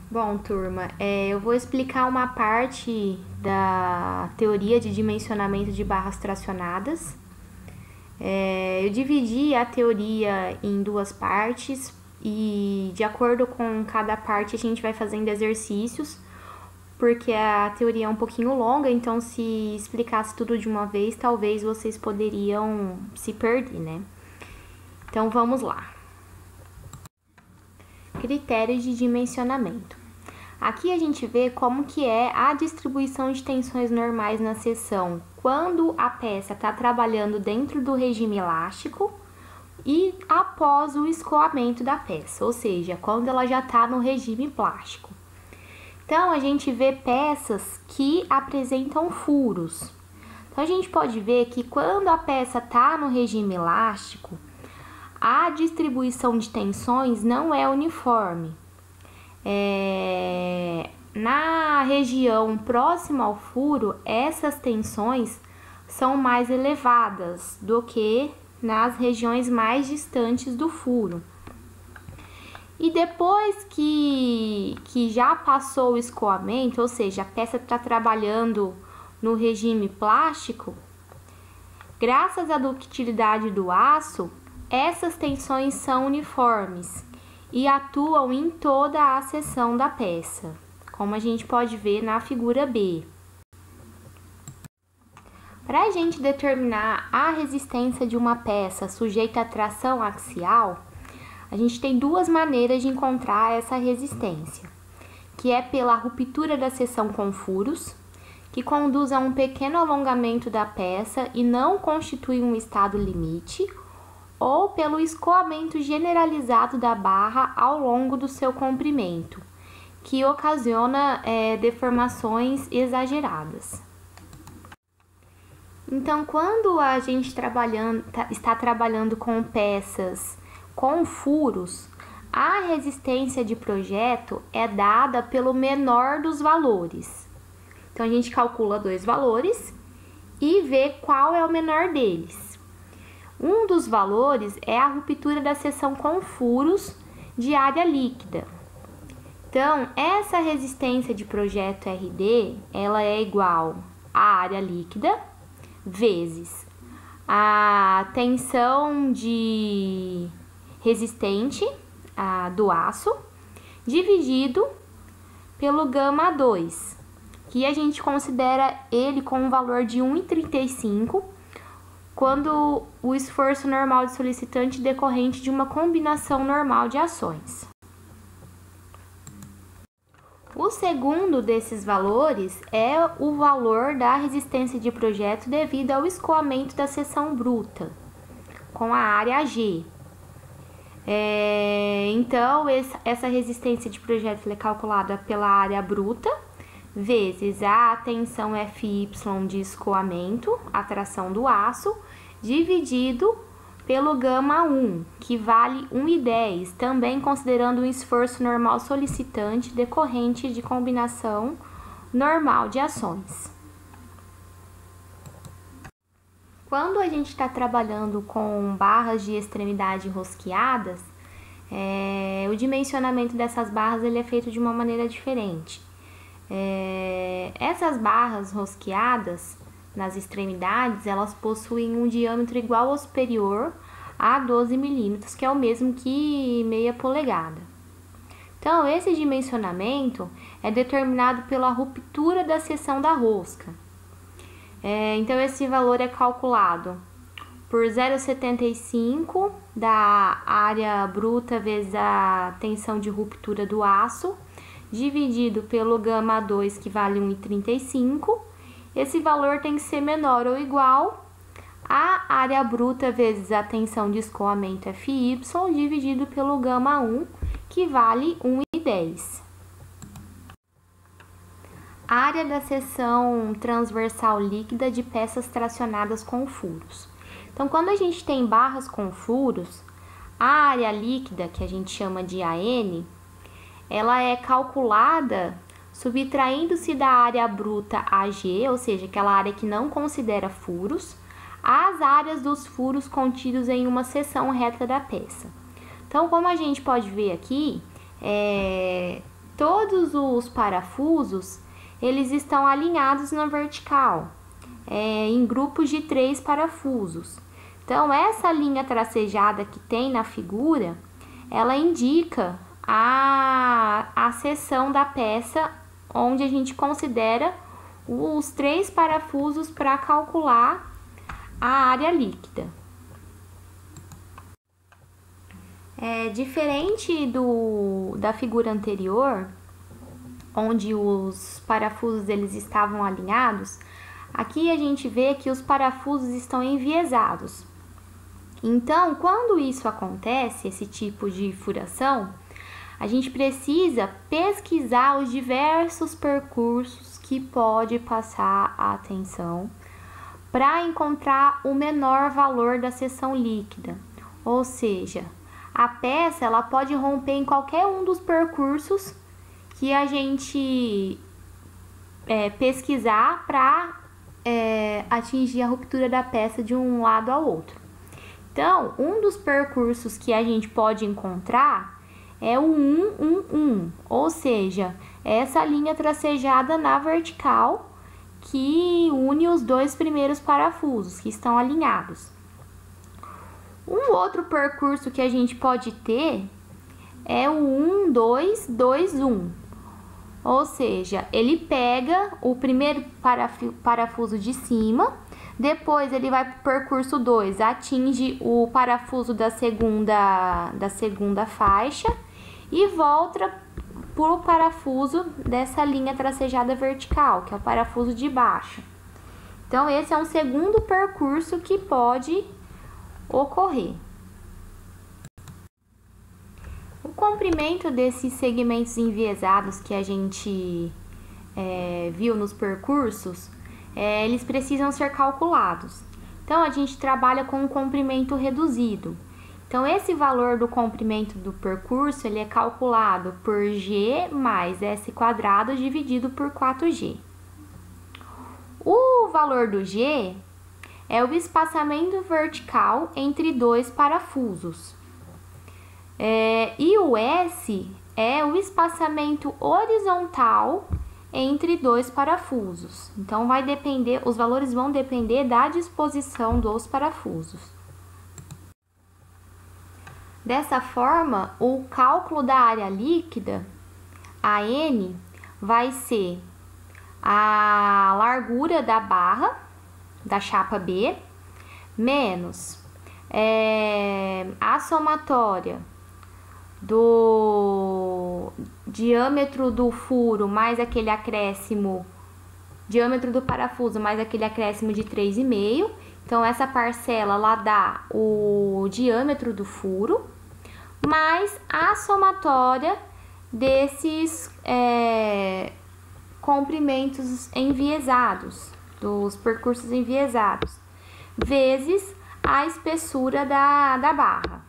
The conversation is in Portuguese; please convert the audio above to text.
Bom, turma, eu vou explicar uma parte da teoria de dimensionamento de barras tracionadas. Eu dividi a teoria em duas partes e, de acordo com cada parte, a gente vai fazendo exercícios, porque a teoria é um pouquinho longa, então se explicasse tudo de uma vez, talvez vocês poderiam se perder, né? Então vamos lá. Critérios de dimensionamento. Aqui a gente vê como que é a distribuição de tensões normais na seção quando a peça está trabalhando dentro do regime elástico e após o escoamento da peça, ou seja, quando ela já está no regime plástico. Então, a gente vê peças que apresentam furos. Então, a gente pode ver que quando a peça está no regime elástico, a distribuição de tensões não é uniforme. Na região próxima ao furo, essas tensões são mais elevadas do que nas regiões mais distantes do furo. E depois que já passou o escoamento, ou seja, a peça está trabalhando no regime plástico, graças à ductilidade do aço, essas tensões são uniformes e atuam em toda a seção da peça, como a gente pode ver na figura B. Para a gente determinar a resistência de uma peça sujeita à tração axial, a gente tem duas maneiras de encontrar essa resistência, que é pela ruptura da seção com furos, que conduz a um pequeno alongamento da peça e não constitui um estado limite, ou pelo escoamento generalizado da barra ao longo do seu comprimento, que ocasiona deformações exageradas. Então, quando a gente está trabalhando com peças com furos, a resistência de projeto é dada pelo menor dos valores. Então, a gente calcula dois valores e vê qual é o menor deles. Um dos valores é a ruptura da seção com furos de área líquida. Então, essa resistência de projeto RD, ela é igual à área líquida vezes a tensão de resistente do aço, dividido pelo γ2, que a gente considera ele com um valor de 1,35, quando o esforço normal de solicitante decorrente de uma combinação normal de ações. O segundo desses valores é o valor da resistência de projeto devido ao escoamento da seção bruta, com a área G. Então, essa resistência de projeto é calculada pela área bruta, vezes a tensão FY de escoamento, a tração do aço, dividido pelo γ1, que vale 1,10, também considerando um esforço normal solicitante decorrente de combinação normal de ações. Quando a gente está trabalhando com barras de extremidade rosqueadas, o dimensionamento dessas barras ele é feito de uma maneira diferente. Essas barras rosqueadas nas extremidades, elas possuem um diâmetro igual ou superior a 12 milímetros, que é o mesmo que meia polegada. Então, esse dimensionamento é determinado pela ruptura da seção da rosca. Então, esse valor é calculado por 0,75 da área bruta vezes a tensão de ruptura do aço, dividido pelo γ2, que vale 1,35. Esse valor tem que ser menor ou igual à área bruta vezes a tensão de escoamento FY, dividido pelo γ1, que vale 1,10. Área da seção transversal líquida de peças tracionadas com furos. Então, quando a gente tem barras com furos, a área líquida, que a gente chama de AN, ela é calculada subtraindo-se da área bruta AG, ou seja, aquela área que não considera furos, as áreas dos furos contidos em uma seção reta da peça. Então, como a gente pode ver aqui, todos os parafusos, eles estão alinhados na vertical, em grupos de 3 parafusos. Então, essa linha tracejada que tem na figura, ela indica a seção da peça onde a gente considera os 3 parafusos para calcular a área líquida. Diferente da figura anterior, onde os parafusos eles estavam alinhados, aqui a gente vê que os parafusos estão enviesados. Então, quando isso acontece, esse tipo de furação, a gente precisa pesquisar os diversos percursos que pode passar a tensão para encontrar o menor valor da seção líquida. Ou seja, a peça ela pode romper em qualquer um dos percursos que a gente pesquisar para atingir a ruptura da peça de um lado ao outro. Então, um dos percursos que a gente pode encontrar é o 1, ou seja, essa linha tracejada na vertical que une os 2 primeiros parafusos que estão alinhados. Um outro percurso que a gente pode ter é o 1, 2, 2, 1. Ou seja, ele pega o primeiro parafuso de cima, depois ele vai para o percurso 2, atinge o parafuso da segunda faixa e volta para o parafuso dessa linha tracejada vertical, que é o parafuso de baixo. Então, esse é um segundo percurso que pode ocorrer. O comprimento desses segmentos enviesados que a gente viu nos percursos, eles precisam ser calculados. Então, a gente trabalha com um comprimento reduzido. Então, esse valor do comprimento do percurso, ele é calculado por G mais S quadrado dividido por 4G. O valor do G é o espaçamento vertical entre 2 parafusos. E o S é o espaçamento horizontal entre 2 parafusos. Então, os valores vão depender da disposição dos parafusos. Dessa forma, o cálculo da área líquida, a N, vai ser a largura da barra da chapa B, menos a somatória do diâmetro do furo mais aquele acréscimo, diâmetro do parafuso mais aquele acréscimo de 3,5. Então, essa parcela lá dá o diâmetro do furo, mais a somatória desses comprimentos enviesados, dos percursos enviesados, vezes a espessura da barra.